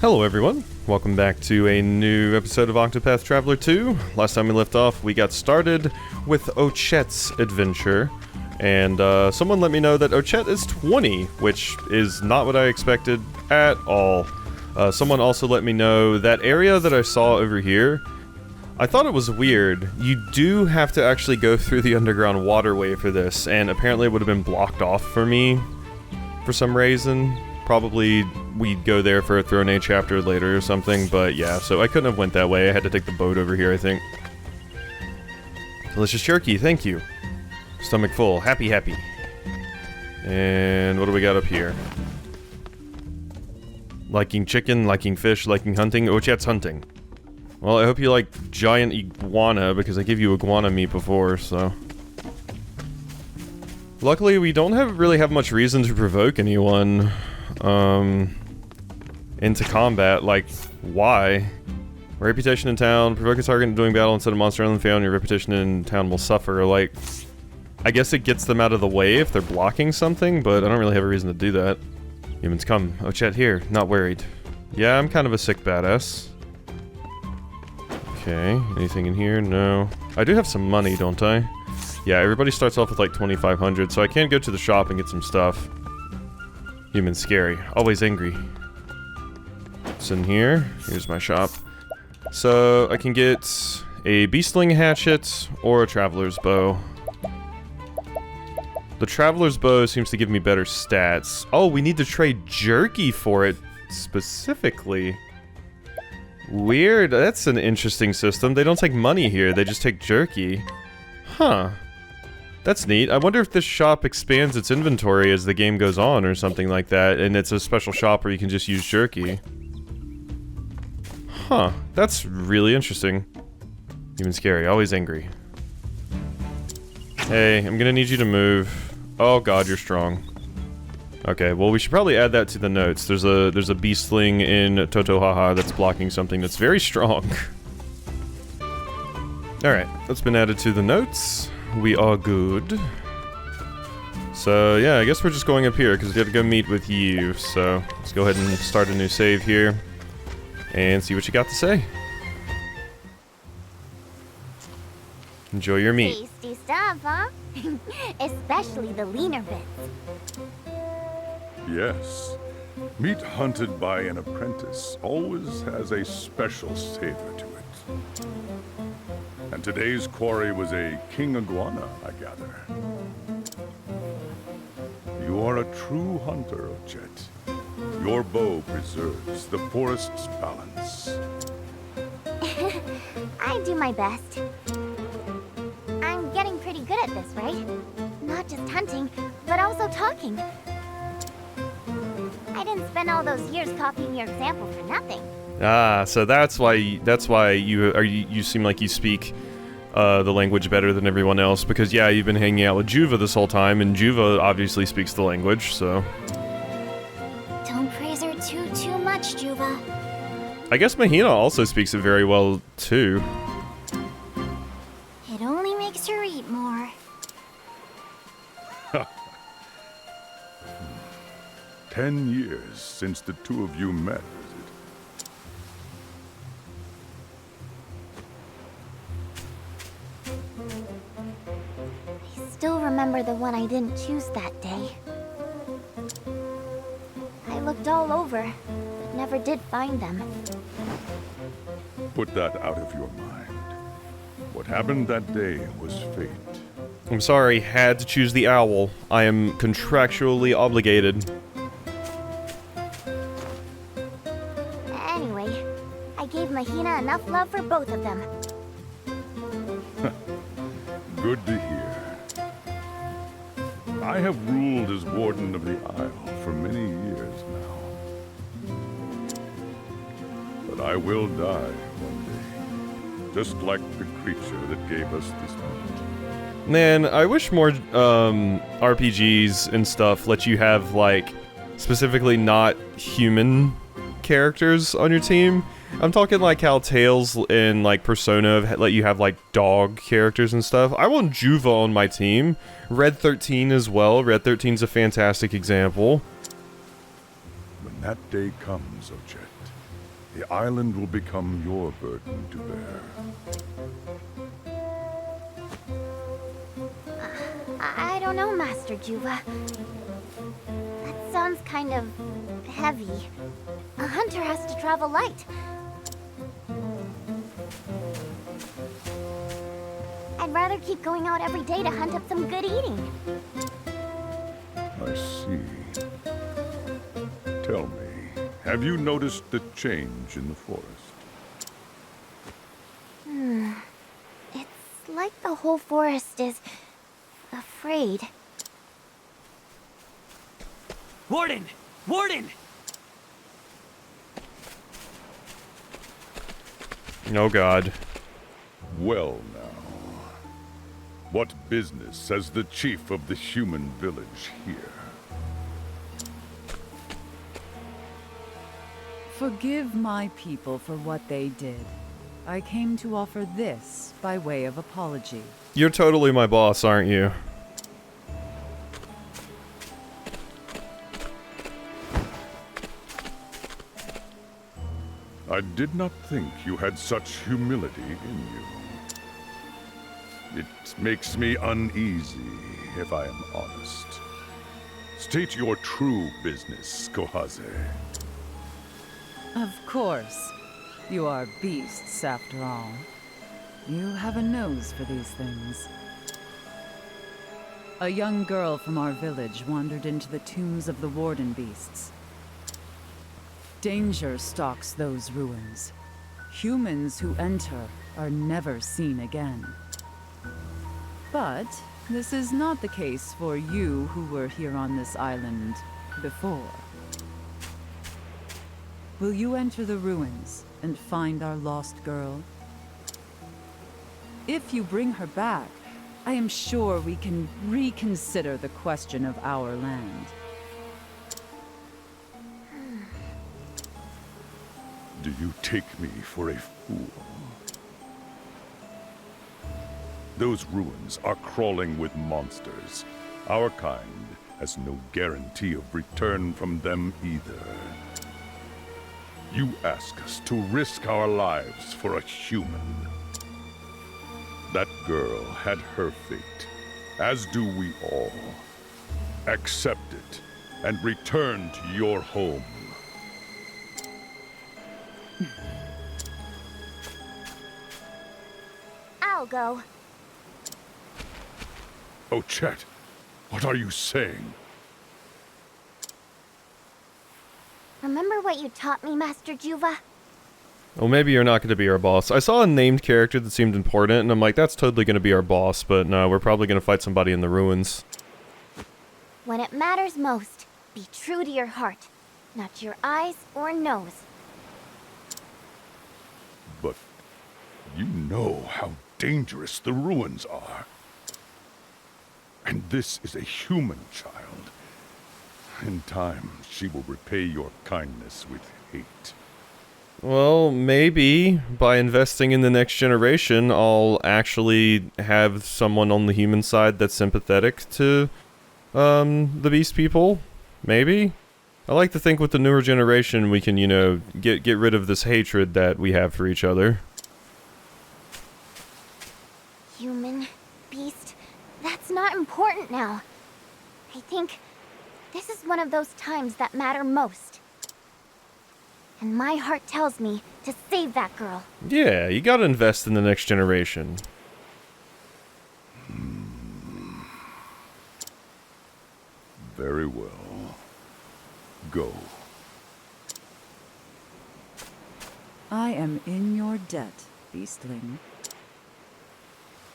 Hello everyone, welcome back to a new episode of Octopath Traveler 2. Last time we left off, we got started with Ochette's adventure, and someone let me know that Ochette is 20, which is not what I expected at all. Someone also let me know that area that I saw over here, I thought it was weird. You do have to actually go through the underground waterway for this, and apparently it would have been blocked off for me for some reason. Probably we'd go there for a Throne A chapter later or something, but yeah, so I couldn't have went that way. I had to take the boat over here, I think. Delicious jerky, thank you. Stomach full, happy. And what do we got up here? Liking chicken, liking fish, liking hunting. Ochette's hunting. Well, I hope you like giant iguana, because I gave you iguana meat before, so... Luckily, we don't really have much reason to provoke anyone into combat. Like, why? Reputation in town, provoke a target in doing battle instead of monster island found, your reputation in town will suffer. Like, I guess it gets them out of the way if they're blocking something, but I don't really have a reason to do that. Humans come. Ochette here, not worried. Yeah, I'm kind of a sick badass. Okay, anything in here? No. I do have some money, don't I? Yeah, everybody starts off with like 2,500, so I can go to the shop and get some stuff. Human scary. Always angry. What's in here? Here's my shop. So, I can get a beastling hatchet or a traveler's bow. The traveler's bow seems to give me better stats. Oh, we need to trade jerky for it specifically. Weird. That's an interesting system. They don't take money here, they just take jerky. Huh. That's neat. I wonder if this shop expands its inventory as the game goes on or something like that, and it's a special shop where you can just use jerky. Huh. That's really interesting. Even scary. Always angry. Hey, I'm gonna need you to move. Oh god, you're strong. Okay, well we should probably add that to the notes. There's a beastling in Totohaha that's blocking something that's very strong. Alright, that's been added to the notes. We are good. So, yeah, I guess we're just going up here, because we have to go meet with you. So, let's go ahead and start a new save here. And see what you got to say. Enjoy your meat. Tasty stuff, huh? Especially the leaner bits. Yes. Meat hunted by an apprentice always has a special savor to it. And today's quarry was a king iguana, I gather. You are a true hunter, Ochette. Your bow preserves the forest's balance. I do my best. I'm getting pretty good at this, right? Not just hunting, but also talking. I didn't spend all those years copying your example for nothing. Ah, so that's why you seem like you speak the language better than everyone else, because yeah, you've been hanging out with Juva this whole time, and Juva obviously speaks the language, so... Don't praise her too much, Juva. I guess Mahina also speaks it very well, too. It only makes her eat more. 10 years since the two of you met, is it? I still remember the one I didn't choose that day. I looked all over, but never did find them. Put that out of your mind. What happened that day was fate. I'm sorry, had to choose the owl. I am contractually obligated. Anyway, I gave Mahina enough love for both of them. Good to hear. I have ruled as Warden of the Isle for many years now. But I will die one day, just like the creature that gave us this meat. Man, I wish more RPGs and stuff let you have, like, specifically not human characters on your team. I'm talking like how Tales and like Persona let you have like dog characters and stuff. I want Juva on my team. Red 13 as well. Red 13's a fantastic example. When that day comes, Ochette, the island will become your burden to bear. I don't know, Master Juva. That sounds kind of heavy. A hunter has to travel light. I'd rather keep going out every day to hunt up some good eating. I see. Tell me, have you noticed the change in the forest? It's like the whole forest is afraid. Warden! Warden! Oh god. Well now. What business has the chief of the human village here? Forgive my people for what they did. I came to offer this by way of apology. You're totally my boss, aren't you? I did not think you had such humility in you. It makes me uneasy, if I am honest. State your true business, Kohaze. Of course. You are beasts, after all. You have a nose for these things. A young girl from our village wandered into the tombs of the warden beasts. Danger stalks those ruins. Humans who enter are never seen again. But this is not the case for you who were here on this island before. Will you enter the ruins and find our lost girl? If you bring her back, I am sure we can reconsider the question of our land. Do you take me for a fool? Those ruins are crawling with monsters. Our kind has no guarantee of return from them either. You ask us to risk our lives for a human. That girl had her fate, as do we all. Accept it, and return to your home. I'll go. Ochette, what are you saying? Remember what you taught me, Master Juva? Well, maybe you're not going to be our boss. I saw a named character that seemed important, and I'm like, that's totally going to be our boss, but no, we're probably going to fight somebody in the ruins. When it matters most, be true to your heart, not your eyes or nose. But you know how dangerous the ruins are. And this is a human child. In time, she will repay your kindness with hate. Well, maybe by investing in the next generation, I'll actually have someone on the human side that's sympathetic to the beast people. Maybe. I like to think with the newer generation we can, you know, get rid of this hatred that we have for each other. Human, beast, that's not important now. I think this is one of those times that matter most. And my heart tells me to save that girl. Yeah, you gotta invest in the next generation. Very well. Go. I am in your debt, beastling.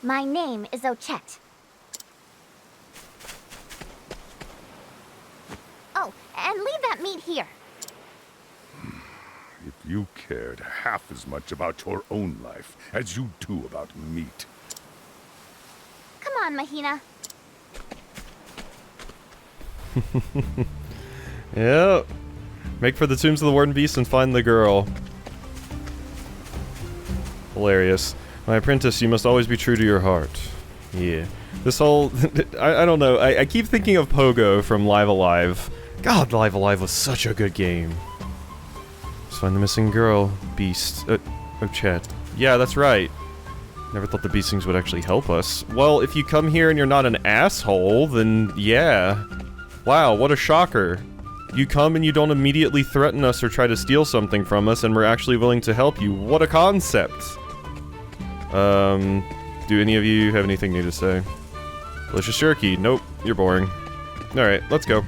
My name is Ochette. Oh, and leave that meat here. If you cared half as much about your own life as you do about meat. Come on, Mahina. Yeah. Make for the tombs of the Warden Beast and find the girl. Hilarious. My apprentice, you must always be true to your heart. Yeah. This whole... I don't know. I keep thinking of Pogo from Live Alive. God, Live Alive was such a good game. It's find the missing girl, Beast. Ochette. Yeah, that's right. Never thought the Beastings would actually help us. Well, if you come here and you're not an asshole, then yeah. Wow, what a shocker. You come and you don't immediately threaten us or try to steal something from us, and we're actually willing to help you. What a concept! Do any of you have anything new to say? Delicious jerky. Nope, you're boring. Alright, let's go.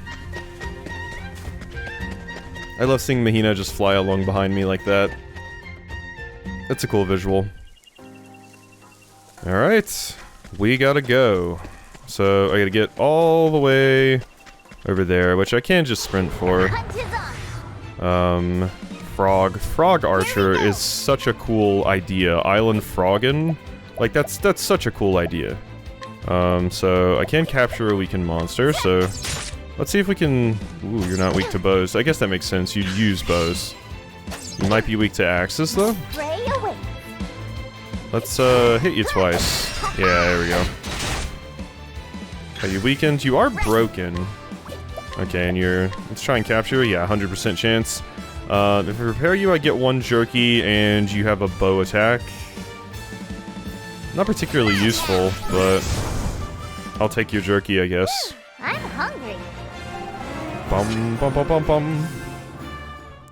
I love seeing Mahina just fly along behind me like that. It's a cool visual. Alright, we gotta go. So, I gotta get all the way over there, which I can just sprint for. Frog Archer is such a cool idea. Island Froggin'? Like, that's such a cool idea. So, I can capture a weakened monster, so... Let's see if we can... Ooh, you're not weak to bows. I guess that makes sense, you'd use bows. You might be weak to axes, though? Let's, hit you twice. Yeah, there we go. Are you weakened? You are broken. Okay, and you're... Let's try and capture. Yeah, 100% chance. If I repair you, I get 1 jerky, and you have a bow attack. Not particularly useful, but... I'll take your jerky, I guess. I'm hungry. Bum, bum, bum, bum, bum.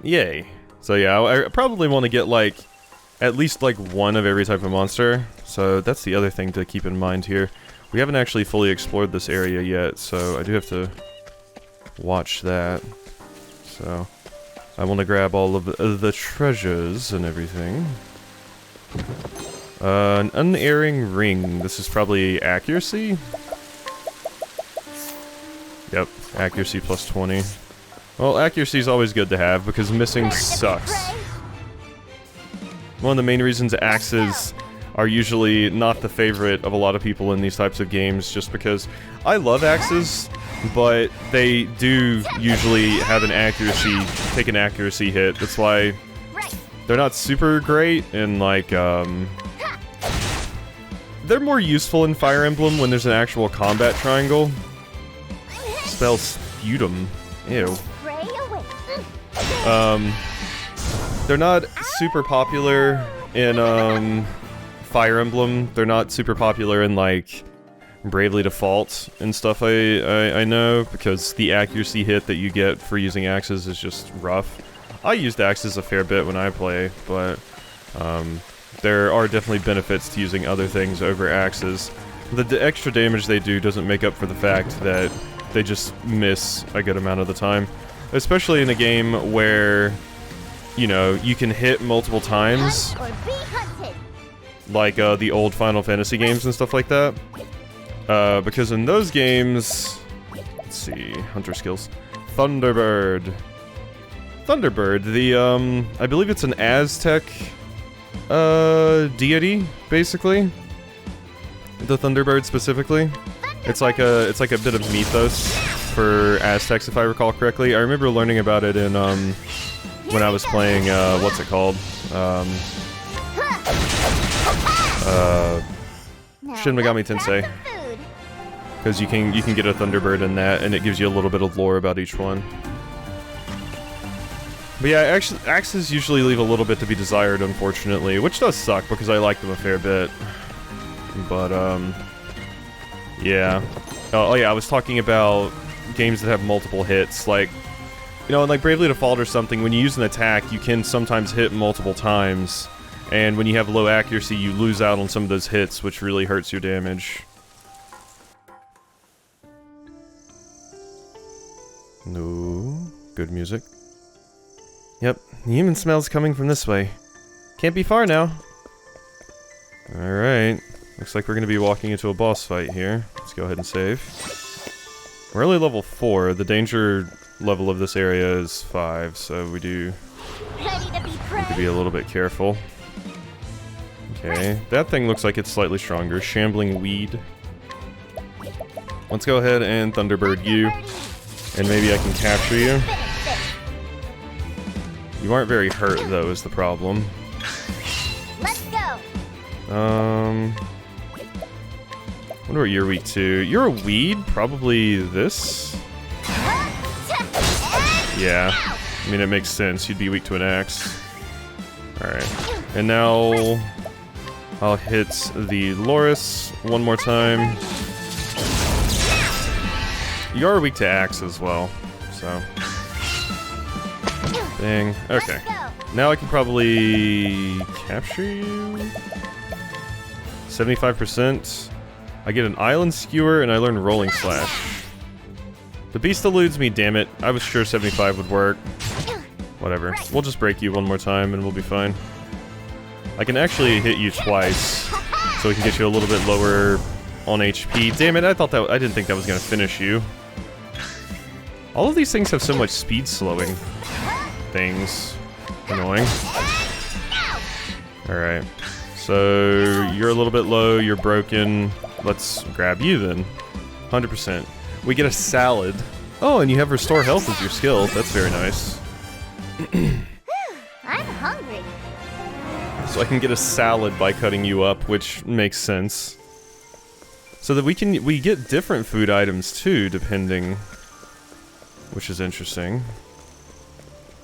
Yay. So yeah, I probably want to get, like... At least, like, 1 of every type of monster. So that's the other thing to keep in mind here. We haven't actually fully explored this area yet, so I do have to... watch that. So... I want to grab all of the treasures and everything. An unerring ring. This is probably accuracy? Yep, accuracy plus 20. Well, accuracy is always good to have, because missing sucks. One of the main reasons axes are usually not the favorite of a lot of people in these types of games, just because I love axes, but they do usually have an accuracy, take an accuracy hit. That's why they're not super great, and like, they're more useful in Fire Emblem when there's an actual combat triangle. Spell sputum. Ew. They're not super popular in, Fire Emblem. They're not super popular in, like, Bravely Default and stuff, I know, because the accuracy hit that you get for using axes is just rough. I used axes a fair bit when I play, but, there are definitely benefits to using other things over axes. The extra damage they do doesn't make up for the fact that they just miss a good amount of the time. Especially in a game where, you know, you can hit multiple times. Like, the old Final Fantasy games and stuff like that. Because in those games... Let's see, hunter skills. Thunderbird. Thunderbird, the, I believe it's an Aztec, deity, basically. The Thunderbird specifically. It's like a bit of mythos for Aztecs, if I recall correctly. I remember learning about it in, when I was playing, what's it called? Shin Megami Tensei. Because you can get a Thunderbird in that, and it gives you a little bit of lore about each one. But yeah, actually, axes usually leave a little bit to be desired, unfortunately, which does suck because I like them a fair bit. But yeah. Oh yeah, I was talking about games that have multiple hits, like, you know, in like Bravely Default or something, when you use an attack, you can sometimes hit multiple times, and when you have low accuracy, you lose out on some of those hits, which really hurts your damage. No, good music. Yep, the human smell's coming from this way. Can't be far now. Alright, looks like we're gonna be walking into a boss fight here. Let's go ahead and save. We're only level 4, the danger level of this area is 5, so we do need to be a little bit careful. Okay, that thing looks like it's slightly stronger. Shambling Weed. Let's go ahead and Thunderbird you, and maybe I can capture you. You aren't very hurt, though, is the problem. Let's go. Wonder what you're weak to. You're a weed? Probably this? Yeah. I mean, it makes sense. You'd be weak to an axe. Alright. And now I'll hit the Loris one more time. You are weak to axe as well, so. Dang. Okay. Now I can probably capture you. 75%. I get an island skewer and I learn rolling slash. The beast eludes me, damn it. I was sure 75 would work. Whatever. We'll just break you one more time and we'll be fine. I can actually hit you twice, so we can get you a little bit lower on HP. Damn it, I didn't think that was gonna finish you. All of these things have so much speed slowing things. Annoying. Alright. So, you're a little bit low, you're broken. Let's grab you then. 100%. We get a salad. Oh, and you have restore health as your skill. That's very nice. I'm hungry. So I can get a salad by cutting you up, which makes sense. So that we get different food items too, depending, which is interesting.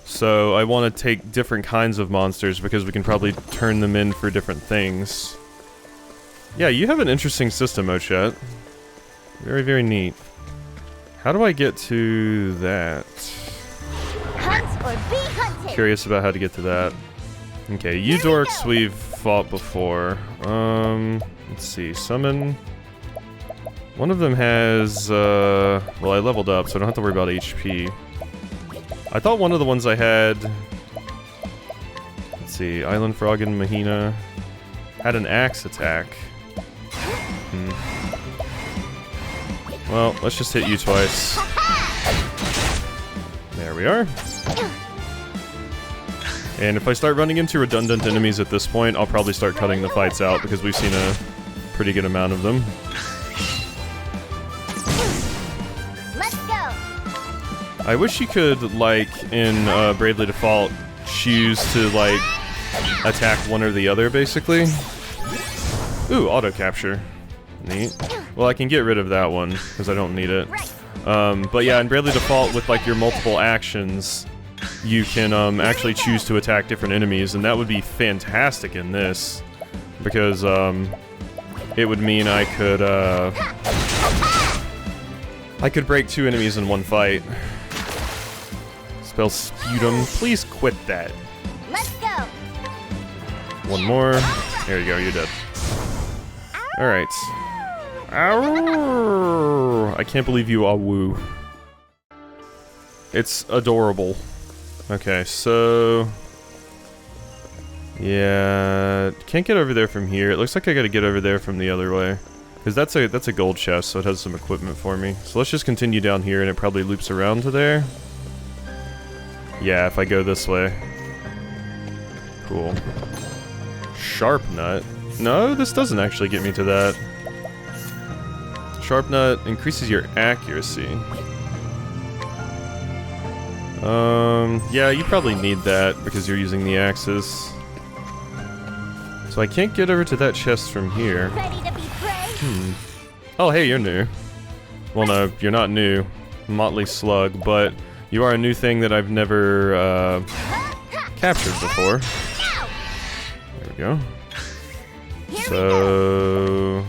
So I want to take different kinds of monsters because we can probably turn them in for different things. Yeah, you have an interesting system, Ochette. Very, very neat. How do I get to that? Hunt or be hunted. Curious about how to get to that. Okay, you dorks we've fought before. Let's see, summon. One of them has, well, I leveled up, so I don't have to worry about HP. I thought one of the ones I had, let's see, Island Frog and Mahina, had an axe attack. Well, let's just hit you twice. There we are. And if I start running into redundant enemies at this point, I'll probably start cutting the fights out because we've seen a pretty good amount of them. Let's go. I wish you could, like, in Bravely Default, choose to, like, attack one or the other, basically. Ooh, auto capture. Neat. Well, I can get rid of that one, because I don't need it. But yeah, in Bravely Default, with, like, your multiple actions, you can actually choose to attack different enemies, and that would be fantastic in this. Because, it would mean I could break two enemies in one fight. Spell Sputum. Please quit that. Let's go. One more. There you go, you're dead. Alright. Ow! I can't believe you awoo. It's adorable. Okay, so... yeah... can't get over there from here. It looks like I gotta get over there from the other way. Because that's a gold chest, so it has some equipment for me. So let's just continue down here, and it probably loops around to there. Yeah, if I go this way. Cool. Sharp Nut. No, this doesn't actually get me to that. Sharp Nut increases your accuracy. Yeah, you probably need that because you're using the axes. So I can't get over to that chest from here. Ready to be brave? Oh, hey, you're new. Well, no, you're not new. Motley Slug, but you are a new thing that I've never, captured before. There we go. So...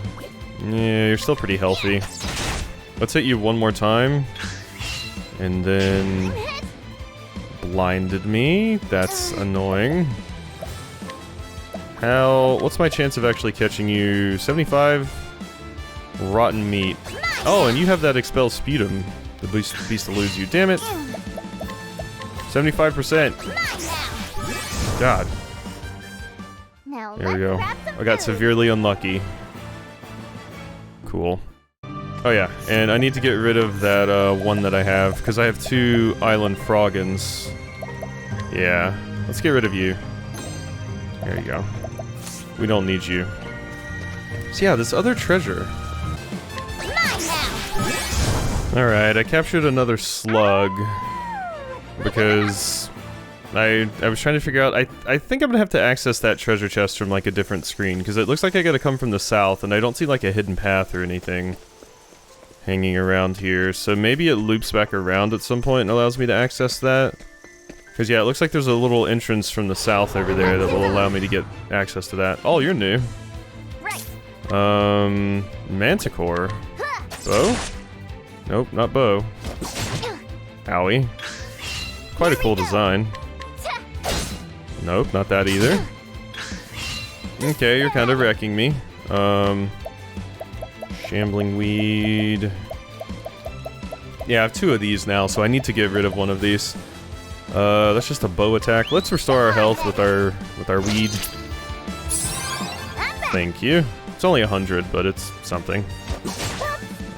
yeah, you're still pretty healthy. Let's hit you one more time. And then... blinded me. That's annoying. What's my chance of actually catching you? 75? Rotten meat. Oh, and you have that expel sputum. The beast eludes you. Damn it. 75%. God. Now There we let's go. grab some I got food. severely unlucky. Cool. Oh yeah, and I need to get rid of that one that I have, because I have two island froggins. Yeah, let's get rid of you. There you go. We don't need you. So yeah, this other treasure. Alright, I captured another slug. Because I was trying to figure out, I think I'm gonna have to access that treasure chest from like a different screen, because it looks like I gotta come from the south, and I don't see like a hidden path or anything hanging around here, so maybe it loops back around at some point and allows me to access that. Because, yeah, it looks like there's a little entrance from the south over there that will allow me to get access to that. Oh, you're new. Right. Manticore. Bow? Nope, not bow. Owie. Quite a cool design. Nope, not that either. Okay, you're kind of wrecking me. Shambling weed. Yeah, I have 2 of these now, so I need to get rid of one of these. That's just a bow attack. Let's restore our health with our weed. Thank you. It's only 100, but it's something.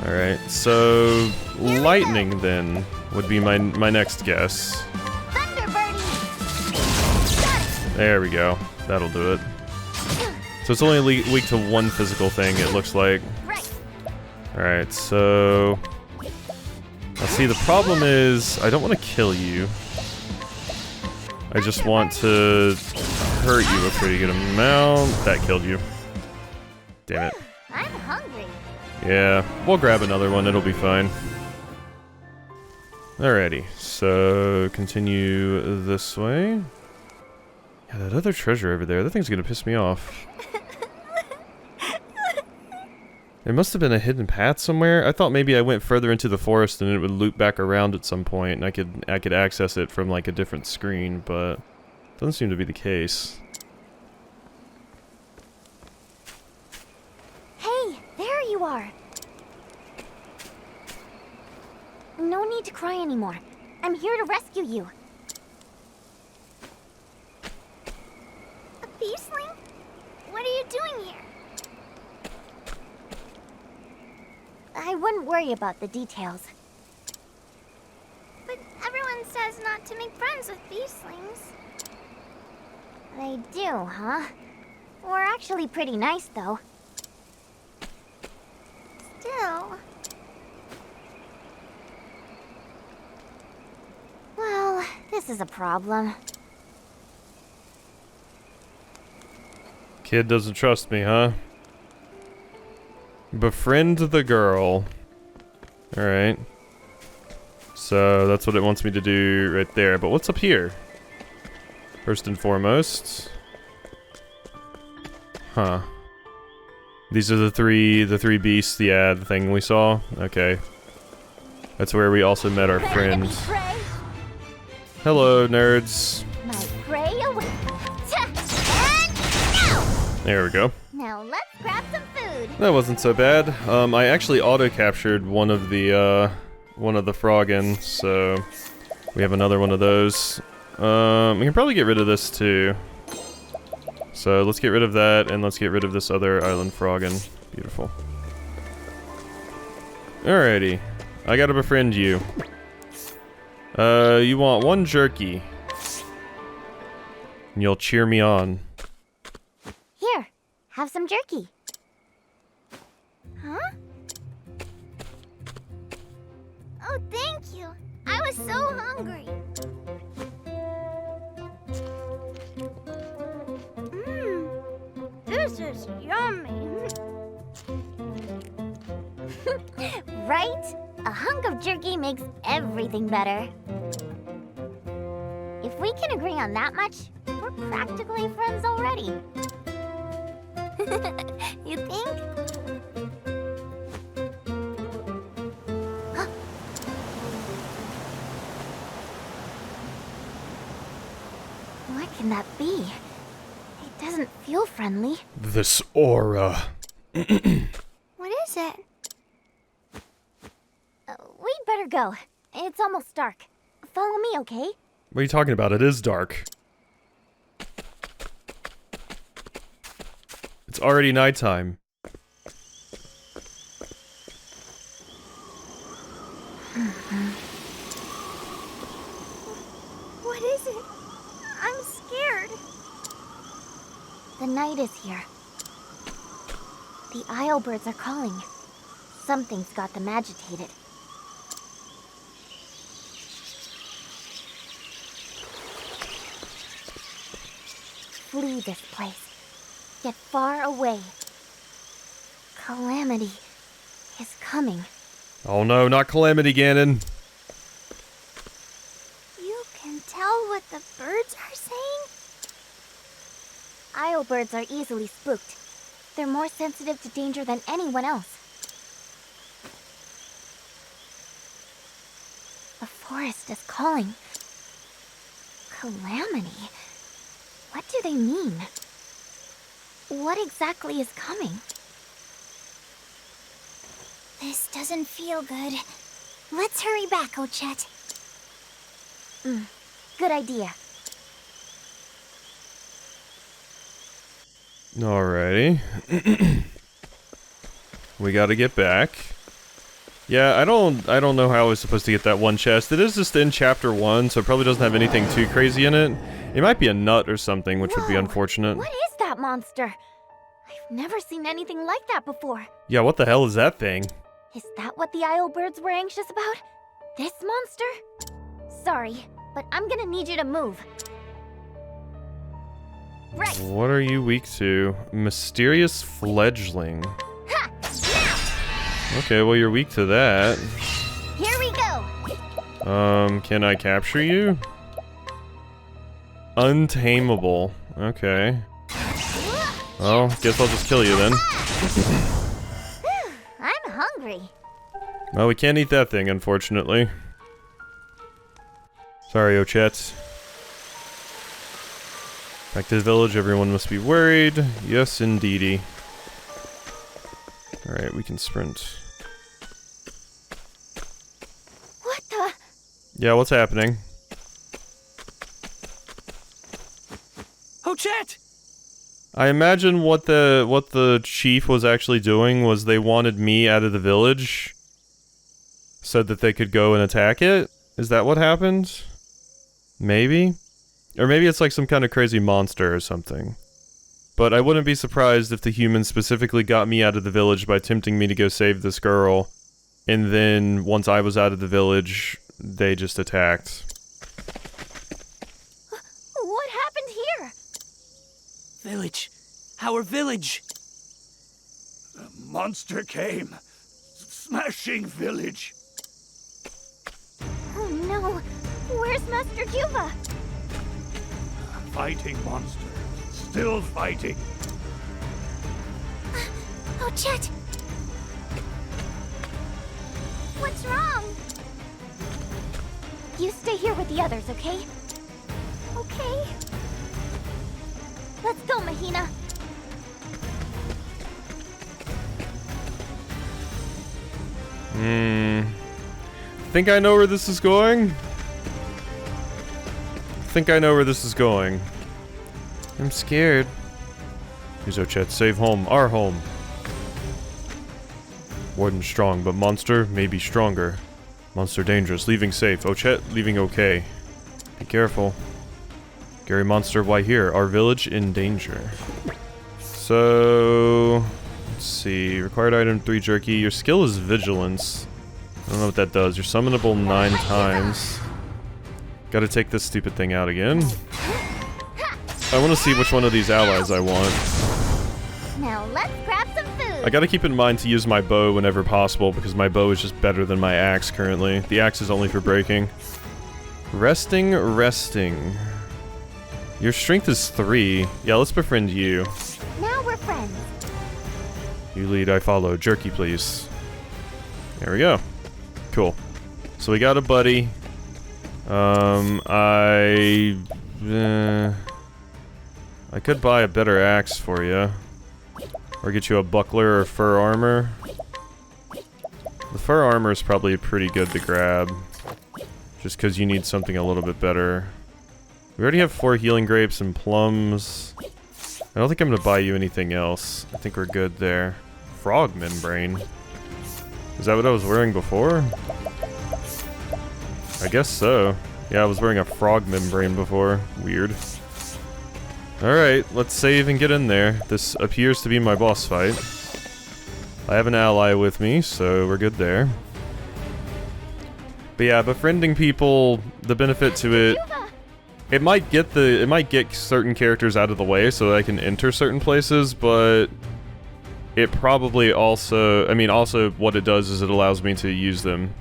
Alright, so lightning then would be my next guess. There we go. That'll do it. So it's only weak to one physical thing, it looks like. Alright, so... Let's see, the problem is, I don't want to kill you. I just want to hurt you a pretty good amount. That killed you. Damn it. I'm hungry. Yeah, we'll grab another one, it'll be fine. Alrighty, so continue this way. Yeah, that other treasure over there, that thing's gonna piss me off. There must have been a hidden path somewhere. I thought maybe I went further into the forest and it would loop back around at some point and I could access it from like a different screen, but doesn't seem to be the case. Hey, there you are. No need to cry anymore. I'm here to rescue you. A beastling? What are you doing here? I wouldn't worry about the details. But everyone says not to make friends with beastlings. They do, huh? We're actually pretty nice, though. Still... Well, this is a problem. Kid doesn't trust me, huh? Befriend the girl. Alright. So that's what it wants me to do right there. But what's up here? First and foremost. Huh. These are the three beasts, yeah, the thing we saw. Okay. That's where we also met our friend. Hello, nerds. My prey away. There we go. Now let's grab some food. That wasn't so bad. I actually auto-captured one of the froggen, so we have another one of those. We can probably get rid of this too. So let's get rid of that, and let's get rid of this other island froggen. Beautiful. Alrighty. I gotta befriend you. You want 1 jerky. And you'll cheer me on. Here, have some jerky. Huh? Oh, thank you. I was so hungry. This is yummy. Right? A hunk of jerky makes everything better. If we can agree on that much, we're practically friends already. You think? What can that be? It doesn't feel friendly. This aura. What is it? We'd better go. It's almost dark. Follow me, okay? What are you talking about? It is dark. It's already nighttime. What is it? I'm scared. The night is here. The Isle birds are calling. Something's got them agitated. Flee this place. Get far away. Calamity is coming. Oh no, not Calamity Ganon. You can tell what the birds are saying? Isle birds are easily spooked. They're more sensitive to danger than anyone else. The forest is calling. Calamity? What do they mean? What exactly is coming? This doesn't feel good. Let's hurry back, Ochette. Good idea. Alrighty. We gotta get back. Yeah, I don't know how I was supposed to get that one chest. It is just in chapter 1, so it probably doesn't have anything too crazy in it. It might be a nut or something, which would be Whoa, unfortunate. What is that monster? I've never seen anything like that before. Yeah, what the hell is that thing? Is that what the Isle birds were anxious about? This monster? Sorry, but I'm gonna need you to move. Right. What are you weak to? Mysterious fledgling. Ha! Now! Okay, well you're weak to that. Here we go. Can I capture you? Untamable. Okay. Well, guess I'll just kill you then. I'm hungry. Well, we can't eat that thing, unfortunately. Sorry, Ochette. Back to the village, everyone must be worried. Yes, indeedy. Alright, we can sprint. What the? Yeah, what's happening? Ochette! I imagine what the chief was actually doing was they wanted me out of the village so that they could go and attack it. Is that what happened? Maybe? Or maybe it's like some kind of crazy monster or something. But I wouldn't be surprised if the humans specifically got me out of the village by tempting me to go save this girl. And then, once I was out of the village, they just attacked. What happened here? Village. Our village. The monster came, smashing village. Oh no. Where's Master Cuba? Fighting monster, still fighting. Ochette! What's wrong? You stay here with the others, okay? Okay. Let's go, Mahina. Think I know where this is going? Think I know where this is going. I'm scared. Here's Ochette, save home, our home. Warden strong, but monster maybe stronger. Monster dangerous, leaving safe. Ochette, leaving okay. Be careful. Scary monster, why here? Our village in danger. So... let's see. Required item 3 jerky. Your skill is vigilance. I don't know what that does. You're summonable 9 times. Gotta take this stupid thing out again. I want to see which one of these allies I want. Now let's grab some food. I gotta keep in mind to use my bow whenever possible, because my bow is just better than my axe currently. The axe is only for breaking. Resting. Your strength is 3. Yeah, let's befriend you. Now we're friends. You lead, I follow. Jerky, please. There we go. Cool. So we got a buddy. I could buy a better axe for you. Or get you a buckler or fur armor. The fur armor is probably pretty good to grab. Just because you need something a little bit better. We already have 4 healing grapes and plums. I don't think I'm gonna buy you anything else. I think we're good there. Frog membrane. Is that what I was wearing before? I guess so. Yeah, I was wearing a frog membrane before. Weird. Alright, let's save and get in there. This appears to be my boss fight. I have an ally with me, so we're good there. But yeah, befriending people, the benefit to it... It might get certain characters out of the way so that I can enter certain places, but... It probably also... I mean, also what it does is it allows me to use them.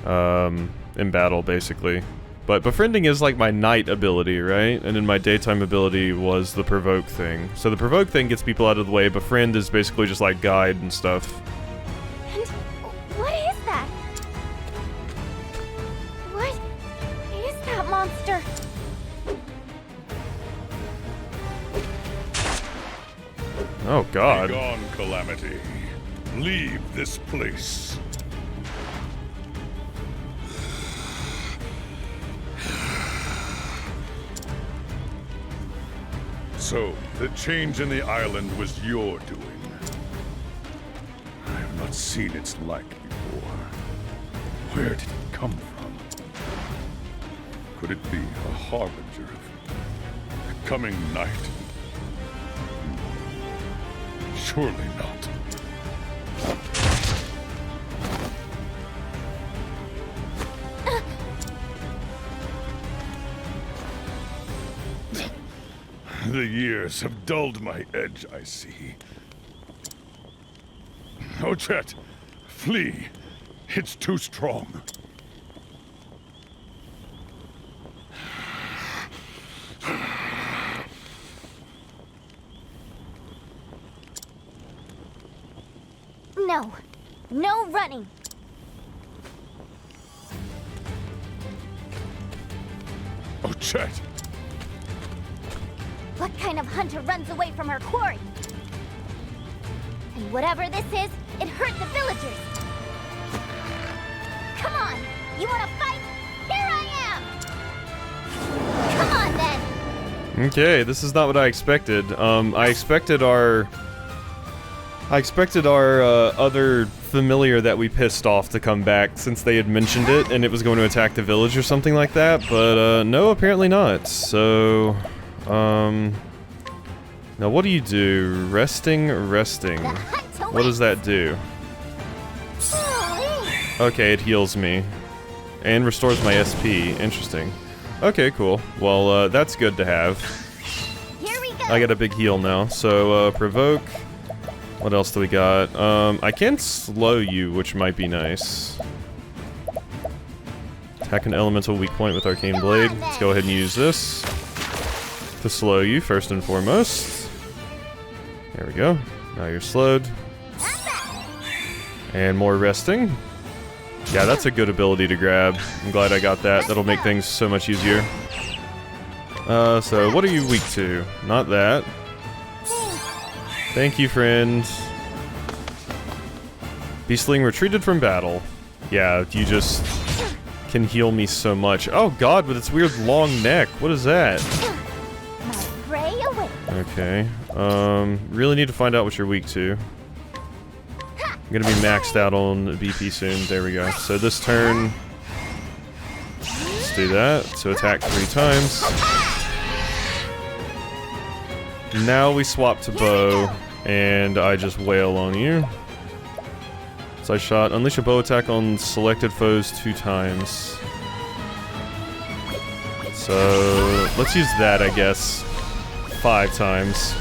In battle, basically. But befriending is like my night ability, right? And then my daytime ability was the provoke thing. So the provoke thing gets people out of the way. Befriend is basically just like guide and stuff. And what is that? What is that monster? Oh God. Be gone, Calamity. Leave this place. So, the change in the island was your doing. I have not seen its like before. Where did it come from? Could it be a harbinger of the coming night? Surely not. The years have dulled my edge, I see. Ochette, flee. It's too strong. No. No running. Ochette! What kind of hunter runs away from her quarry? And whatever this is, it hurt the villagers. Come on! You wanna fight? Here I am! Come on then! Okay, this is not what I expected. I expected our other familiar that we pissed off to come back since they had mentioned it and it was going to attack the village or something like that, but no, apparently not. So, now what do you do? Resting. What does that do? Okay, it heals me. And restores my SP. Interesting. Okay, cool. Well, that's good to have. Here we go. I got a big heal now. So, provoke. What else do we got? I can slow you, which might be nice. Attack an elemental weak point with Arcane Blade. Let's go ahead and use this to slow you, first and foremost. There we go. Now you're slowed. And more resting. Yeah, that's a good ability to grab. I'm glad I got that. That'll make things so much easier. So what are you weak to? Not that. Thank you, friend. Beastling retreated from battle. Yeah, you just can heal me so much. Oh god, with its weird long neck. What is that? My prey away. Okay. Really need to find out what you're weak to. I'm gonna be maxed out on BP soon. There we go. So this turn, let's do that. So attack 3 times. Now we swap to bow, and I just wail on you. So I shot. Unleash a bow attack on selected foes 2 times. So let's use that, I guess, 5 times.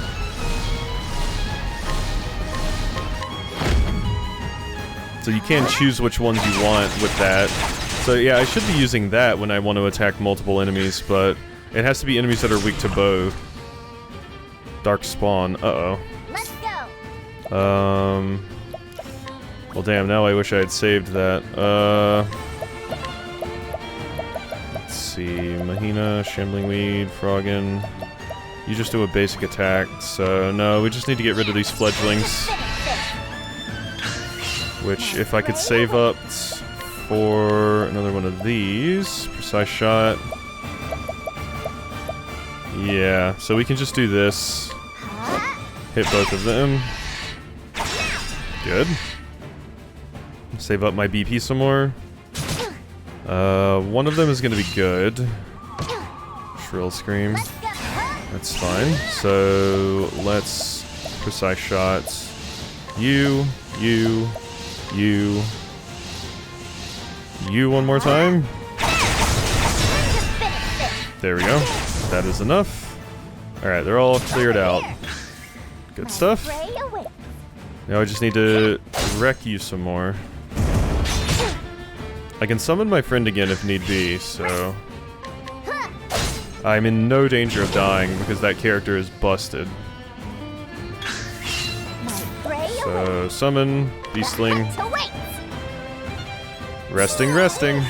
So you can choose which ones you want with that. So yeah, I should be using that when I want to attack multiple enemies, but it has to be enemies that are weak to bow. Dark spawn. Uh-oh. Let's go. Well, damn, now I wish I had saved that. Let's see. Mahina, Shambling Weed, Froggin. You just do a basic attack, so no, we just need to get rid of these fledglings. Which, if I could save up for another one of these, precise shot. Yeah, so we can just do this. Hit both of them. Good. Save up my BP some more. One of them is gonna be good. Shrill Scream. That's fine. So, let's precise shots. You one more time. There we go. That is enough. Alright, they're all cleared out. Good stuff. Now I just need to wreck you some more. I can summon my friend again if need be, so I'm in no danger of dying because that character is busted. So, summon, beastling. Resting.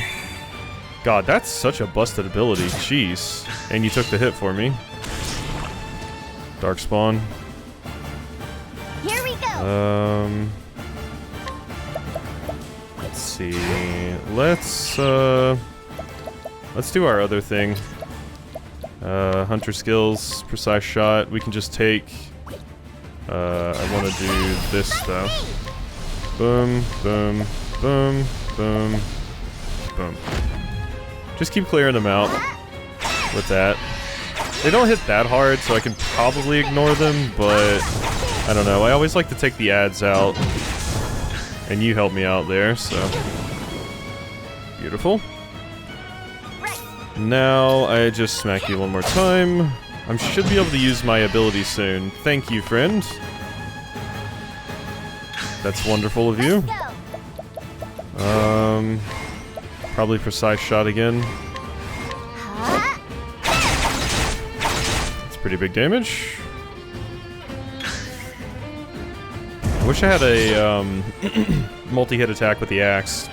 God, that's such a busted ability. Jeez. And you took the hit for me. Darkspawn. Here we go. Let's see. Let's do our other thing. Hunter skills, precise shot. We can just take. I want to do this though. Boom, boom, boom, boom, boom. Just keep clearing them out with that. They don't hit that hard, so I can probably ignore them, but I don't know. I always like to take the ads out, and you help me out there, so. Beautiful. Now, I just smack you one more time. I should be able to use my ability soon. Thank you, friend. That's wonderful of you. Probably precise shot again. That's pretty big damage. I wish I had a multi-hit attack with the axe.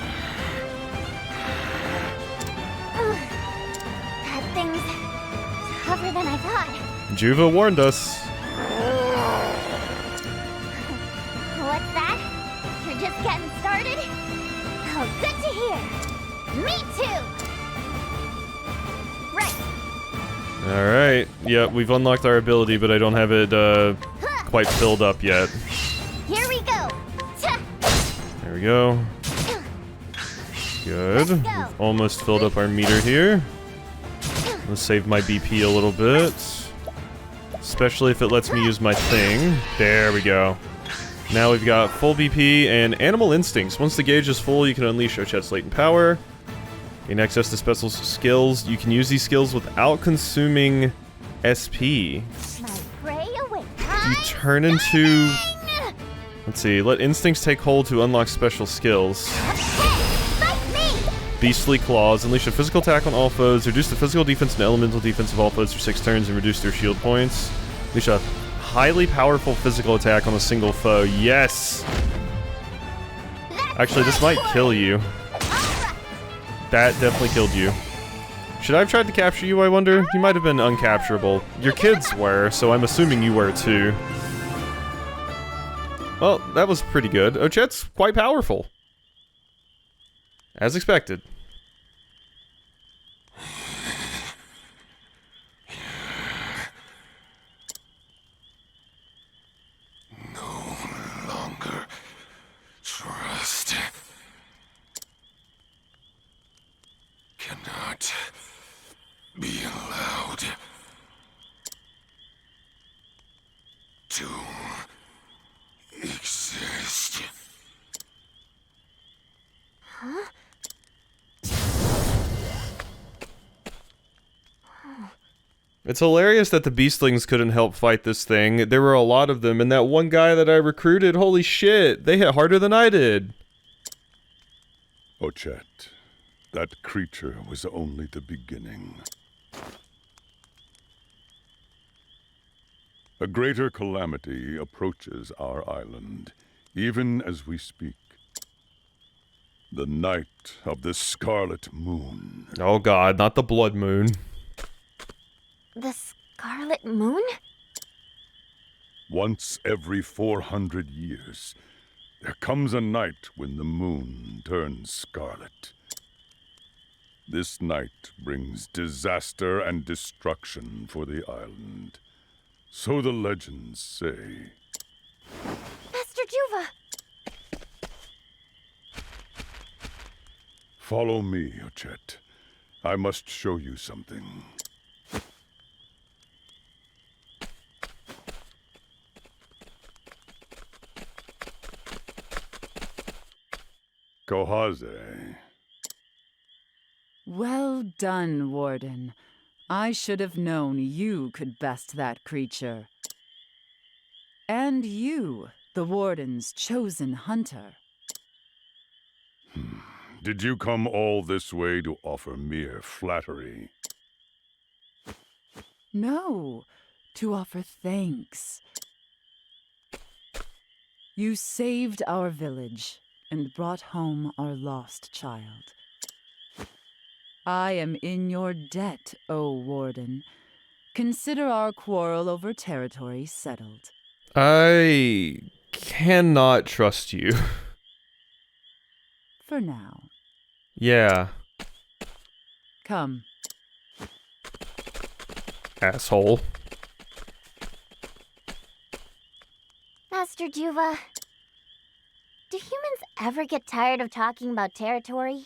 That thing's tougher than I thought. Juva warned us. What's that? You're just getting started? Oh, good to hear. Me too. Right. Alright. Yep, we've unlocked our ability, but I don't have it quite filled up yet. Here we go. There we go. Good. We've almost filled up our meter here. Let's save my BP a little bit. Especially if it lets me use my thing. There we go. Now we've got full BP and Animal Instincts. Once the gauge is full, you can unleash Ochette's latent power. In access to special skills, you can use these skills without consuming SP. You turn into... Let's see, let instincts take hold to unlock special skills. Beastly Claws. Unleash a physical attack on all foes. Reduce the physical defense and elemental defense of all foes for 6 turns and reduce their shield points. Unleash a highly powerful physical attack on a single foe. Yes! Actually, this might kill you. That definitely killed you. Should I have tried to capture you, I wonder? You might have been uncapturable. Your kids were, so I'm assuming you were too. Well, that was pretty good. Ochette's quite powerful. As expected. No longer trust. Cannot be allowed to exist. Huh? It's hilarious that the beastlings couldn't help fight this thing. There were a lot of them, and that one guy that I recruited, holy shit, they hit harder than I did. Ochette, that creature was only the beginning. A greater calamity approaches our island, even as we speak. The night of the Scarlet Moon. Oh god, not the Blood Moon. The Scarlet Moon? Once every 400 years, there comes a night when the moon turns scarlet. This night brings disaster and destruction for the island. So the legends say. Master Juva! Follow me, Ochette. I must show you something. Kohaze. Well done, Warden. I should have known you could best that creature. And you, the Warden's chosen hunter. Did you come all this way to offer mere flattery? No, to offer thanks. You saved our village and brought home our lost child. I am in your debt, O Warden. Consider our quarrel over territory settled. I cannot trust you. For now. Yeah, Come. asshole. Master Juva, do humans ever get tired of talking about territory?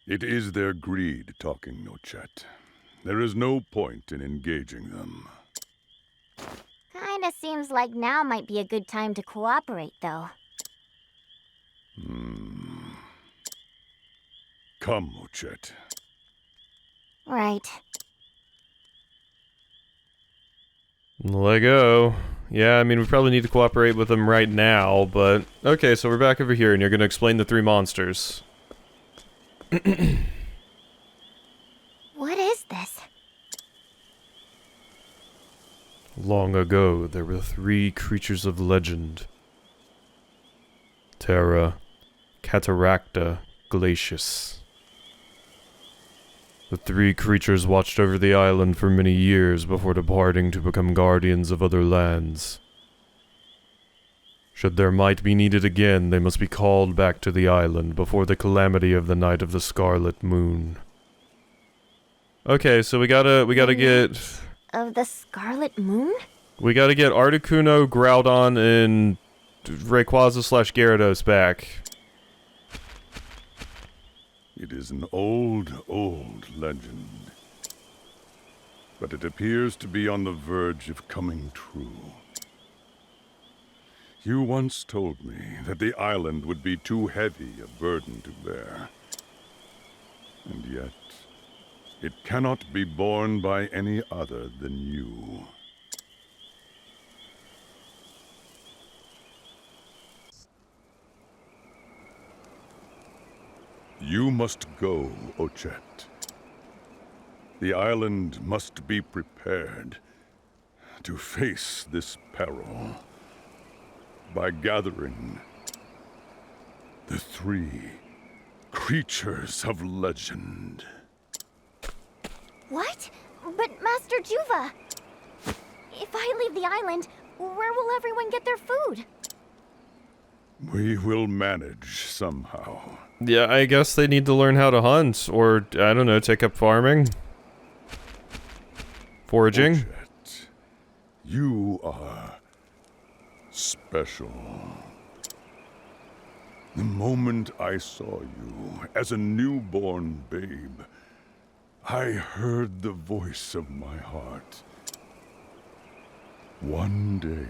It is their greed talking, Ochette. There is no point in engaging them. Kinda seems like now might be a good time to cooperate, though. Come, Ochette. Right. Let go. Yeah, I mean, we probably need to cooperate with them right now, but... Okay, so we're back over here, and you're gonna explain the three monsters. What is this? Long ago, there were three creatures of legend. Terra, Cataracta, Glacius. The three creatures watched over the island for many years before departing to become guardians of other lands. Should their might be needed again, they must be called back to the island before the calamity of the night of the Scarlet Moon. Okay, so we gotta get... Of the Scarlet Moon? We gotta get Articuno, Groudon, and Rayquaza/Gyarados back. It is an old legend. But it appears to be on the verge of coming true. You once told me that the island would be too heavy a burden to bear. And yet, it cannot be borne by any other than you. You must go, Ochette. The island must be prepared to face this peril by gathering the three creatures of legend. What? But Master Juva! If I leave the island, where will everyone get their food? We will manage somehow. Yeah, I guess they need to learn how to hunt, or, I don't know, take up farming. Foraging. Ochette, you are special. The moment I saw you as a newborn babe, I heard the voice of my heart. One day,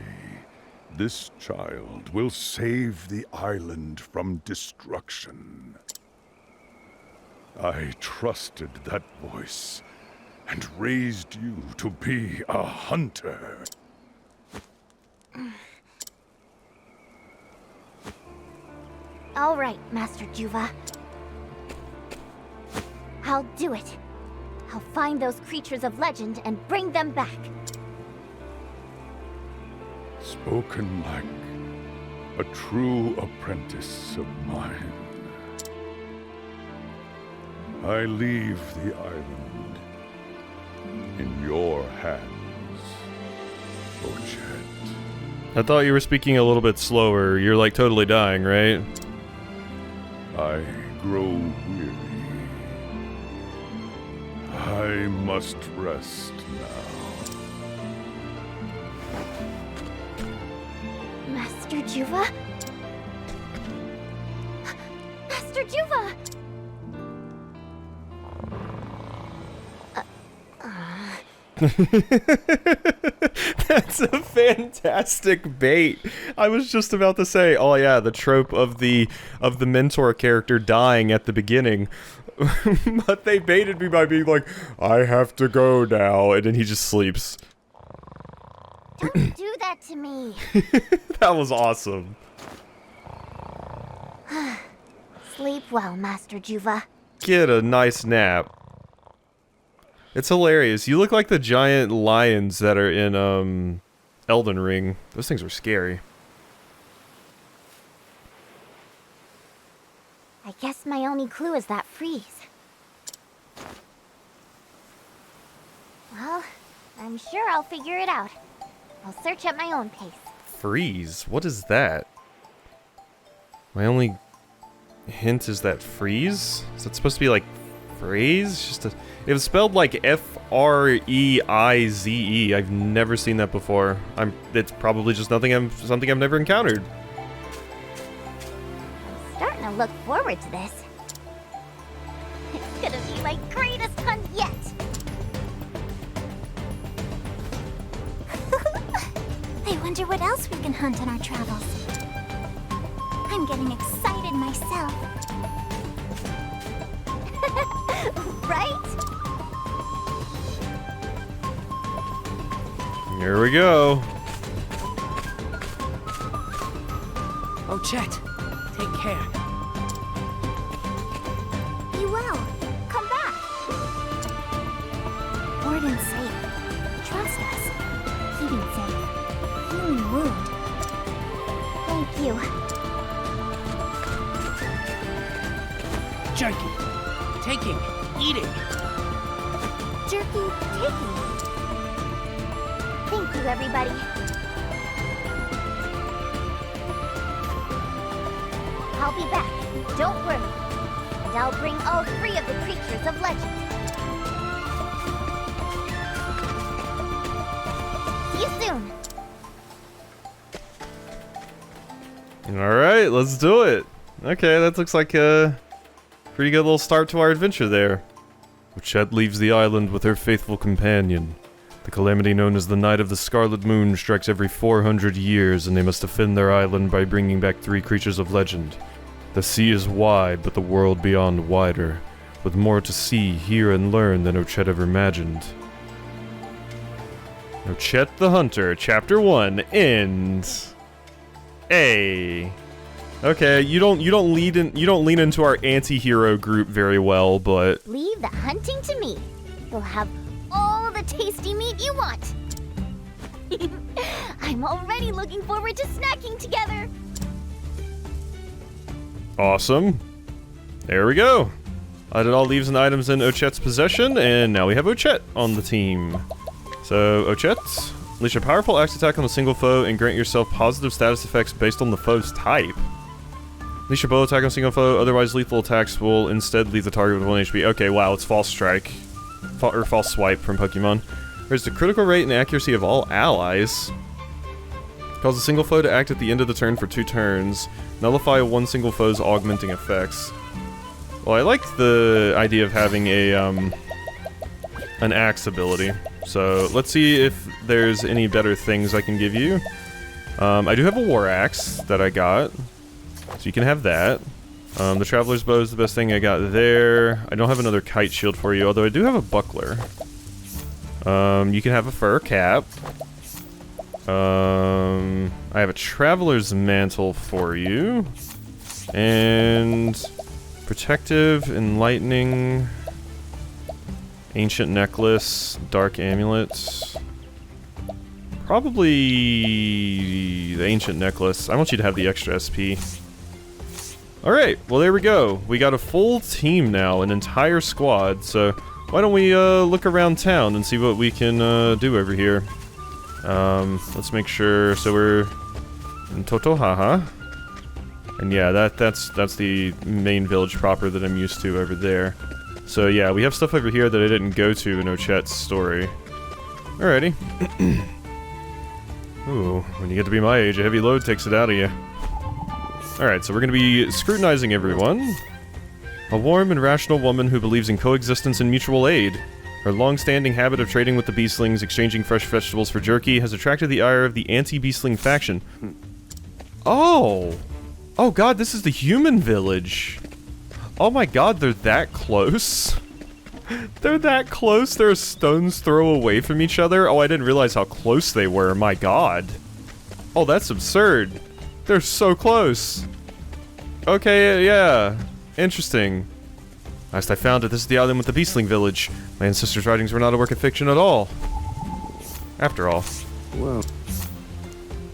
this child will save the island from destruction. I trusted that voice and raised you to be a hunter. All right, Master Juva. I'll do it. I'll find those creatures of legend and bring them back. Spoken like a true apprentice of mine. I leave the island in your hands, Ochette. I thought you were speaking a little bit slower. You're like totally dying, right? I grow weary. I must rest now. Master Juva? Master Juva! That's a fantastic bait. I was just about to say, oh yeah, the trope of the mentor character dying at the beginning. But they baited me by being like, I have to go now, and then he just sleeps. Don't do that to me. That was awesome. Sleep well, Master Juva. Get a nice nap. It's hilarious. You look like the giant lions that are in, Elden Ring. Those things are scary. I guess my only clue is that freeze. Well, I'm sure I'll figure it out. I'll search at my own pace. Freeze? What is that? My only hint is that freeze? Is that supposed to be like phrase? Just a, it was spelled like F-R-E-I-Z-E. I've never seen that before. It's probably just something I've never encountered. I'm starting to look forward to this. It's gonna be my greatest hunt yet. I wonder what else we can hunt on our travels. I'm getting excited myself. Right? Here we go. Ochette, take care. Be well. Come back. Warden's safe. Trust us. Keeping safe. Healing wound. Thank you. Jerky. Taking. Eating. Jerky taking. Thank you, everybody. I'll be back. Don't worry. And I'll bring all 3 of the creatures of legend. See you soon. Alright, let's do it. Okay, that looks like a pretty good little start to our adventure there. Ochette leaves the island with her faithful companion. The calamity known as the Night of the Scarlet Moon strikes every 400 years, and they must defend their island by bringing back 3 creatures of legend. The sea is wide, but the world beyond wider, with more to see, hear, and learn than Ochette ever imagined. Ochette the Hunter, Chapter 1 ends. Hey. Okay, you don't lean into our anti-hero group very well, but Leave the hunting to me. You'll have all the tasty meat you want. I'm already looking forward to snacking together. awesome. There we go. Added all leaves and items in Ochette's possession, and now we have Ochette on the team. So, Ochette, unleash a powerful axe attack on a single foe and grant yourself positive status effects based on the foe's type. Unleash a bow attack on a single foe, otherwise lethal attacks will instead leave the target with 1 HP. Okay, wow, it's False Strike. Or False Swipe from Pokemon. Raise the critical rate and accuracy of all allies. Cause a single foe to act at the end of the turn for 2 turns. Nullify one single foe's augmenting effects. Well, I like the idea of having a, an axe ability. So, let's see if there's any better things I can give you. I do have a war axe that I got. So you can have that. The Traveler's Bow is the best thing I got there. I don't have another kite shield for you, although I do have a buckler. You can have a fur cap. I have a Traveler's Mantle for you. And Protective, Enlightening, Ancient Necklace, Dark Amulet. Probably the Ancient Necklace. I want you to have the extra SP. Alright, well there we go. We got a full team now, an entire squad, so why don't we look around town and see what we can do over here. Let's make sure, so we're in Totohaha. And yeah, that's the main village proper that I'm used to over there. So yeah, we have stuff over here that I didn't go to in Ochette's story. Alrighty. Ooh, when you get to be my age, a heavy load takes it out of you. Alright, so we're going to be scrutinizing everyone. A warm and rational woman who believes in coexistence and mutual aid. Her long-standing habit of trading with the beastlings, exchanging fresh vegetables for jerky, has attracted the ire of the anti-beastling faction. Oh! Oh god, this is the human village! Oh my god, they're that close? They're that close? They're a stone's throw away from each other? Oh, I didn't realize how close they were, my god. Oh, that's absurd. They're so close. Okay, yeah. Interesting. Last I found it, this is the island with the beastling village. My ancestors' writings were not a work of fiction at all. After all. Whoa.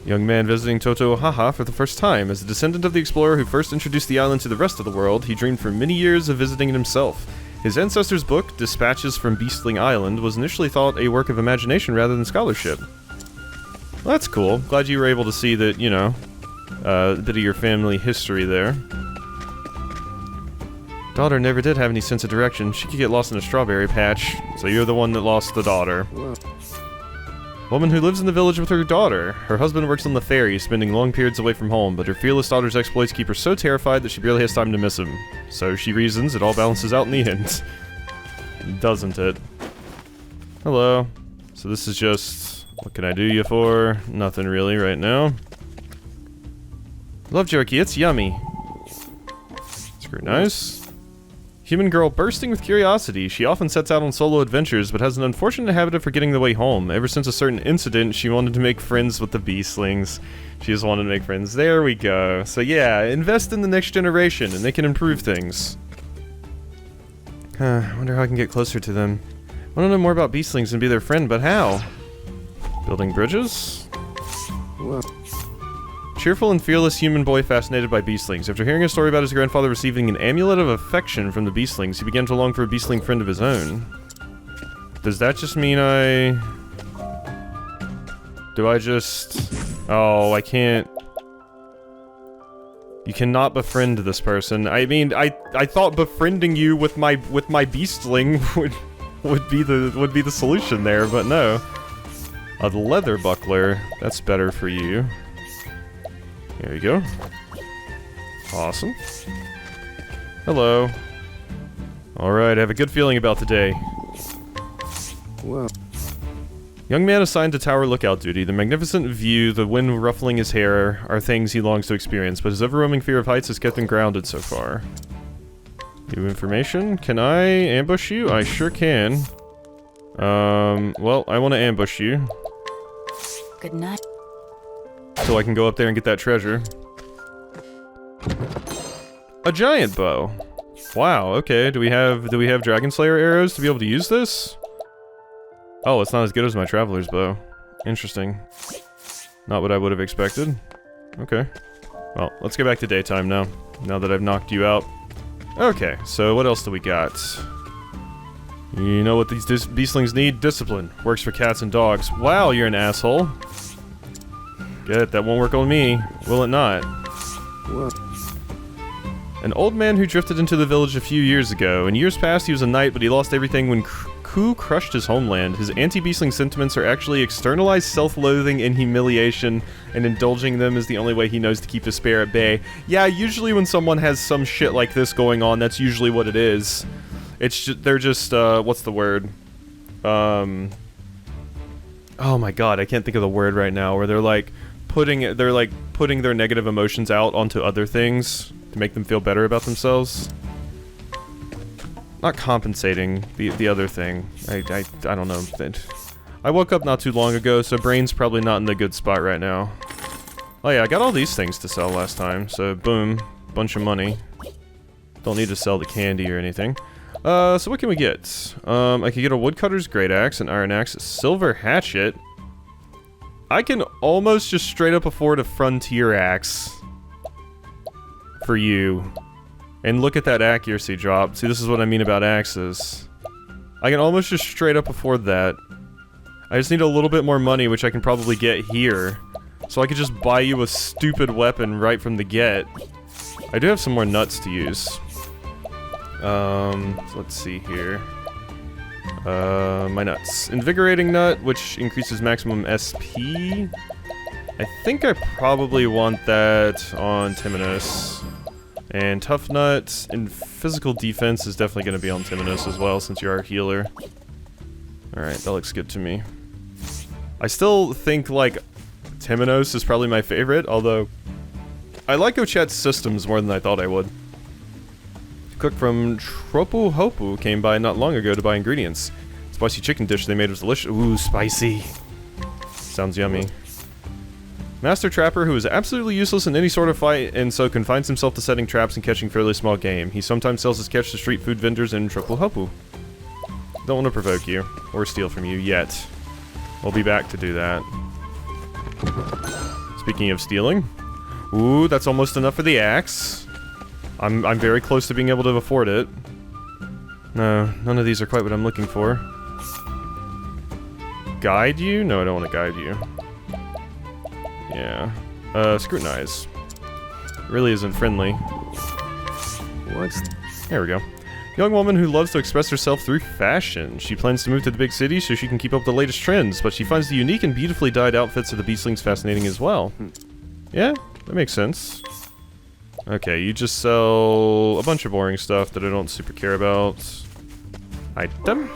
Young man visiting Totohaha for the first time. As a descendant of the explorer who first introduced the island to the rest of the world, he dreamed for many years of visiting it himself. His ancestor's book, Dispatches from Beastling Island, was initially thought a work of imagination rather than scholarship. Well, that's cool. Glad you were able to see that, you know, a bit of your family history there. Daughter never did have any sense of direction. She could get lost in a strawberry patch, so you're the one that lost the daughter. Whoa. Woman who lives in the village with her daughter. Her husband works on the ferry, spending long periods away from home, but her fearless daughter's exploits keep her so terrified that she barely has time to miss him. So she reasons it all balances out in the end. Doesn't it? Hello. So this is just... what can I do you for? Nothing really right now. Love jerky, it's yummy. Scrutinize. Human girl bursting with curiosity. She often sets out on solo adventures, but has an unfortunate habit of forgetting the way home. Ever since a certain incident, she wanted to make friends with the beastlings. She just wanted to make friends. There we go. So yeah, invest in the next generation, and they can improve things. I wonder how I can get closer to them. I want to know more about beastlings and be their friend, but how? Building bridges? Whoa. Cheerful and fearless human boy fascinated by beastlings. After hearing a story about his grandfather receiving an amulet of affection from the beastlings, he began to long for a beastling friend of his own. Does that just mean do I just... oh, I can't... You cannot befriend this person. I mean, I thought befriending you with my beastling would be the solution there, but no. A leather buckler. That's better for you. There you go. Awesome. Hello. Alright, I have a good feeling about today. Whoa. Young man assigned to tower lookout duty. The magnificent view, the wind ruffling his hair, are things he longs to experience, but his overwhelming fear of heights has kept him grounded so far. New information? Can I ambush you? I sure can. Well, I want to ambush you. Good night. So I can go up there and get that treasure. A giant bow. Wow, okay. Do we have Dragon Slayer arrows to be able to use this? Oh, it's not as good as my Traveler's bow. Interesting. Not what I would have expected. Okay. Well, let's get back to daytime now. Now that I've knocked you out. Okay, so what else do we got? You know what these beastlings need? Discipline. Works for cats and dogs. Wow, you're an asshole. Get it, that won't work on me. Will it not? Whoa. An old man who drifted into the village a few years ago. In years past, he was a knight, but he lost everything when Ku crushed his homeland. His anti-beastling sentiments are actually externalized self-loathing and humiliation, and indulging them is the only way he knows to keep despair at bay. Yeah, usually when someone has some shit like this going on, that's usually what it is. It's just, they're just, what's the word? Oh my god, I can't think of the word right now, where they're like putting their negative emotions out onto other things to make them feel better about themselves. Not compensating, the other thing. I don't know. I woke up not too long ago, so brain's probably not in the good spot right now. Oh yeah, I got all these things to sell last time, so boom, bunch of money. Don't need to sell the candy or anything. So what can we get? I could get a woodcutter's great axe, an iron axe, a silver hatchet. I can almost just straight up afford a frontier axe for you. And look at that accuracy drop. See, this is what I mean about axes. I can almost just straight up afford that. I just need a little bit more money, which I can probably get here. So I could just buy you a stupid weapon right from the get. I do have some more nuts to use. Let's see here. My nuts. Invigorating nut, which increases maximum SP. I think I probably want that on Timonos. And tough nut and physical defense is definitely going to be on Timonos as well, since you're our healer. Alright, that looks good to me. I still think, like, Timonos is probably my favorite, although I like Ochette's systems more than I thought I would. Cook from Tropu Hopu came by not long ago to buy ingredients. Spicy chicken dish they made was delicious. Ooh, spicy. Sounds yummy. Master Trapper who is absolutely useless in any sort of fight and so confines himself to setting traps and catching fairly small game. He sometimes sells his catch to street food vendors in Trokuhopu. Don't want to provoke you or steal from you yet. We'll be back to do that. Speaking of stealing, ooh, that's almost enough for the axe. I'm very close to being able to afford it. No, none of these are quite what I'm looking for. Guide you? No, I don't want to guide you. Yeah. Scrutinize. Really isn't friendly. What? There we go. Young woman who loves to express herself through fashion. She plans to move to the big city so she can keep up with the latest trends, but she finds the unique and beautifully dyed outfits of the beastlings fascinating as well. Yeah, that makes sense. Okay, you just sell a bunch of boring stuff that I don't super care about. Item?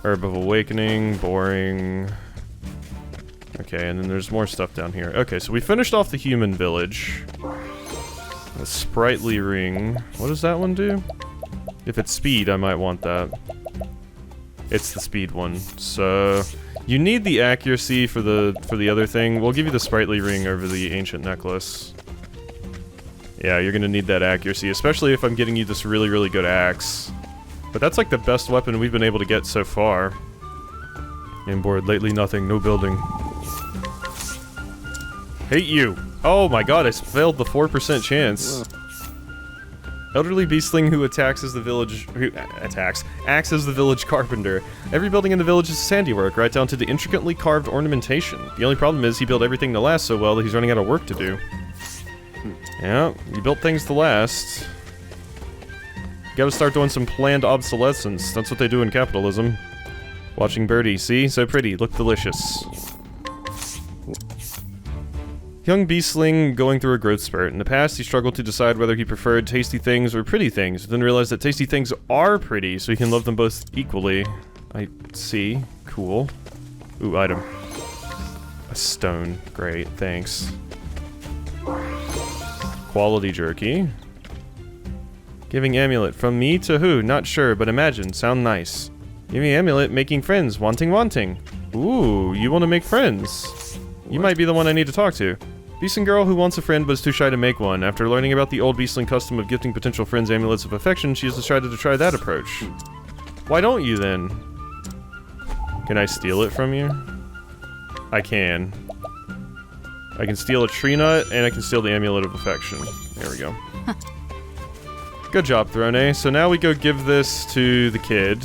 Herb of Awakening, boring. Okay, and then there's more stuff down here. Okay, so we finished off the human village. A sprightly ring. What does that one do? If it's speed, I might want that. It's the speed one. So you need the accuracy for the other thing. We'll give you the sprightly ring over the ancient necklace. Yeah, you're gonna need that accuracy, especially if I'm getting you this really, really good axe. But that's like the best weapon we've been able to get so far. Inboard, lately nothing, no building. Hate you! Oh my god, I failed the 4% chance. Whoa. Elderly beastling who acts as the village carpenter. Every building in the village is handiwork, right down to the intricately carved ornamentation. The only problem is he built everything to last so well that he's running out of work to do. Yeah, you built things to last. You gotta start doing some planned obsolescence. That's what they do in capitalism. Watching Birdie, see? So pretty, look delicious. Young beastling going through a growth spurt. In the past, he struggled to decide whether he preferred tasty things or pretty things, then realized that tasty things are pretty, so he can love them both equally. I see. Cool. Ooh, item. A stone. Great, thanks. Quality jerky. Giving amulet. From me to who? Not sure, but imagine. Sound nice. Giving amulet, making friends. Wanting. Ooh, you want to make friends. You might be the one I need to talk to. Beastling girl who wants a friend but is too shy to make one. After learning about the old beastling custom of gifting potential friends amulets of affection, she has decided to try that approach. Why don't you then? Can I steal it from you? I can. I can steal a tree nut, and I can steal the amulet of affection. There we go. Good job, Throne. So now we go give this to the kid,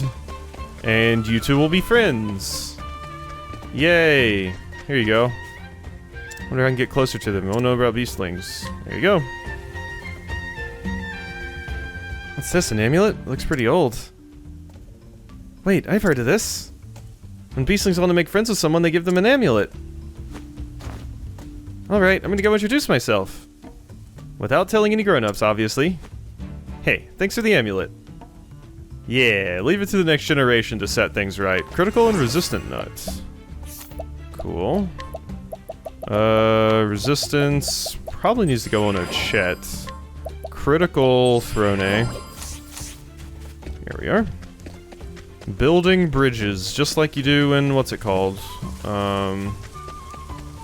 and you two will be friends. Yay! Here you go. Wonder if I can get closer to them. I don't know about beastlings. There you go. What's this, an amulet? It looks pretty old. Wait, I've heard of this. When beastlings want to make friends with someone, they give them an amulet. Alright, I'm gonna go introduce myself. Without telling any grown-ups, obviously. Hey, thanks for the amulet. Yeah, leave it to the next generation to set things right. Critical and resistant nuts. Cool. Resistance probably needs to go on Ochette. Critical Throne. Here we are. Building bridges, just like you do in, what's it called?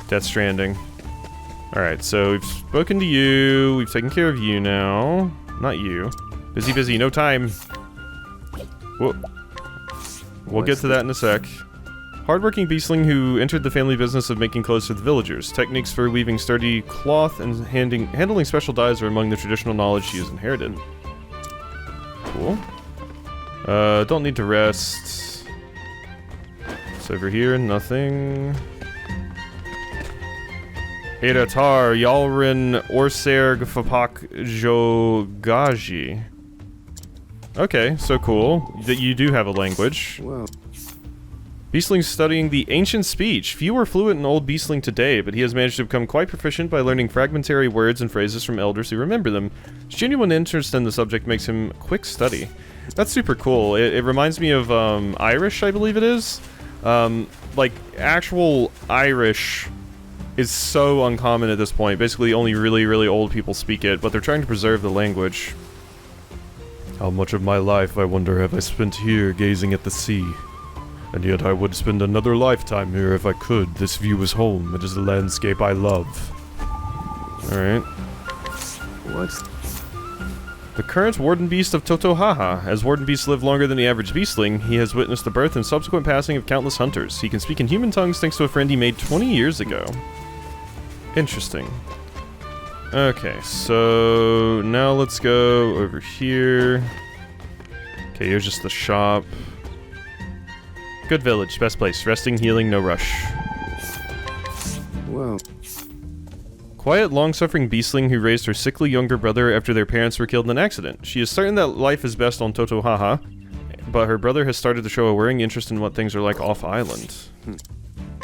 Death Stranding. Alright, so we've spoken to you, we've taken care of you now. Not you. Busy, no time. Whoa. We'll get to that in a sec. Hardworking beastling who entered the family business of making clothes for the villagers. Techniques for weaving sturdy cloth and handling special dyes are among the traditional knowledge she has inherited. Cool. Don't need to rest. It's over here, nothing. Edatar, Yalrin, Orserg, Fapak, Jogaji. Okay, so cool that you do have a language. Whoa. Beastling's studying the ancient speech. Few are fluent in Old Beastling today, but he has managed to become quite proficient by learning fragmentary words and phrases from elders who remember them. His genuine interest in the subject makes him quick study. That's super cool. It reminds me of Irish, I believe it is. Like, actual Irish is so uncommon at this point. Basically, only really, really old people speak it, but they're trying to preserve the language. How much of my life, I wonder, have I spent here gazing at the sea? And yet I would spend another lifetime here if I could. This view is home. It is the landscape I love. Alright. What's... The current Warden Beast of Totohaha. As Warden Beasts live longer than the average beastling, he has witnessed the birth and subsequent passing of countless hunters. He can speak in human tongues thanks to a friend he made 20 years ago. Interesting. Okay, so now let's go over here. Okay, here's just the shop. Good village, best place. Resting, healing, no rush. Whoa. Quiet, long-suffering beastling who raised her sickly younger brother after their parents were killed in an accident. She is certain that life is best on Totohaha, but her brother has started to show a worrying interest in what things are like off-island.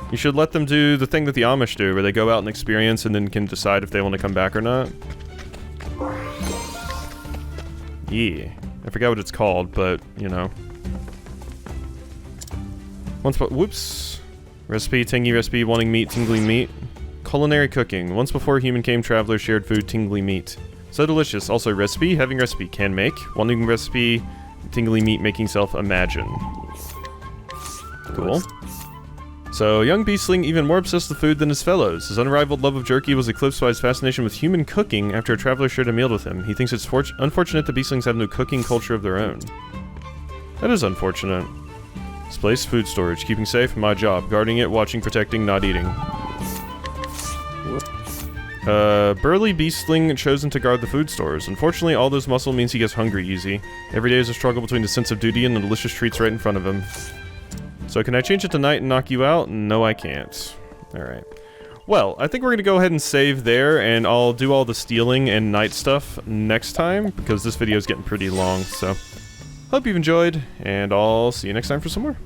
You should let them do the thing that the Amish do, where they go out and experience and then can decide if they want to come back or not. Yeah. I forgot what it's called, but, you know. Whoops. Recipe, tangy recipe, wanting meat, tingly meat. Culinary cooking. Once before human came, travelers shared food, tingly meat. So delicious. Also recipe, having recipe, can make. Wanting recipe, tingly meat, making self, imagine. Cool. So, young beastling even more obsessed with food than his fellows. His unrivaled love of jerky was eclipsed by his fascination with human cooking after a traveler shared a meal with him. He thinks it's unfortunate that beastlings have no cooking culture of their own. That is unfortunate. This place, food storage. Keeping safe, my job. Guarding it, watching, protecting, not eating. Burly beastling chosen to guard the food stores. Unfortunately, all those muscle means he gets hungry easy. Every day is a struggle between the sense of duty and the delicious treats right in front of him. So can I change it to night and knock you out? No, I can't. Alright. Well, I think we're going to go ahead and save there, and I'll do all the stealing and night stuff next time, because this video is getting pretty long, so... Hope you've enjoyed, and I'll see you next time for some more.